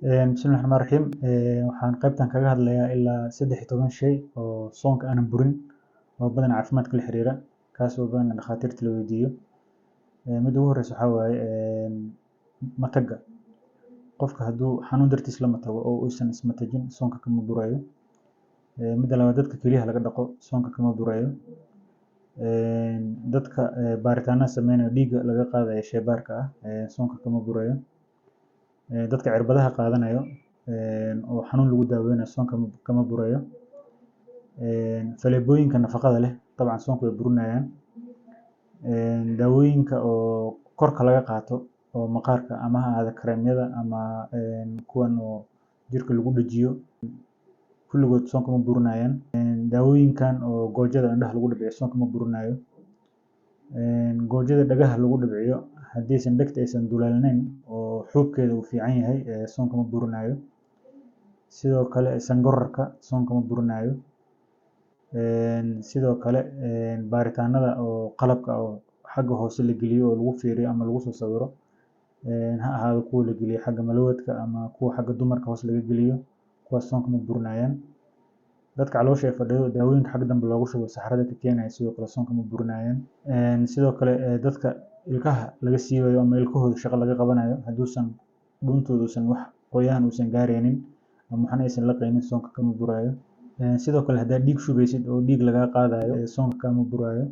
Bismillahi Rahmaani Rahiim. Waxaan qaybtan kaga hadlayaa ilaa 13 shay oo soonka aanan burin oo badan caafimaadka la xiriira, kaas oo badan dhakhaatiirta la weydiiyo. Midda ugu horreysa waxaa waaye matagga. Qofka hadduu xanuun dartiis la matago oo uusan ismatajin, soonka kama burayo. Midda labaad, dadka kelyaha laga dhaqo, soonka kama burayo. Dadka baaritaanada sameynaya dhiigga laga qaadayo shaybaarka soonka kama burayo. Dadka cirbadaha qaadanayo oo xanuun lagu daaweynayo soonka kama burayo. Faleebooyinka nafaqada leh dabcan soonka way burinayaan. Daawooyinka oo korka laga qaato oo maqaarka ama ha ahaado kareemyada ama kuwan oo jirka lagu dhajiyo, kulligood soonka ma burinayaan. Daawooyinkan oo goojada indhaha lagu dhibciyo soonka ma burinayo. Goojada dhagaha lagu dhibciyo haddaysan dhegta aysan dulaalnayn oo xuubkeeda uu fiican yahay, soonka ma burinayo. Sidoo kale sangorarka soonka ma burinayo. Sidoo kale baaritaanada oo qalabka oo xagga hoose la geliyo oo lagu fiiriyo ama lagu soo sawiro, ha ahaado kuwa la geliyo xagga malawadka ama kuwa xagga dumarka hoos laga geliyo, kuwaas soonka ma burinayaan. Dadka caloosha ay fadhido daawooyinka xagga dambe loogu shubo saxarada ka keenaya sidoo kale soonka ma burinayaan. Sidoo kale dadka ilkaha laga siibayo ama ilkahooda shaqo laga qabanayo hadduusan dhuuntooda uusan wax qoyaan uusan gaaraynin ama waxna aysan laqaynin, soonka kama burayo. Sidoo kale haddaad dhiig shubeysid oo dhiig lagaa qaadayo, soonka kama burayo.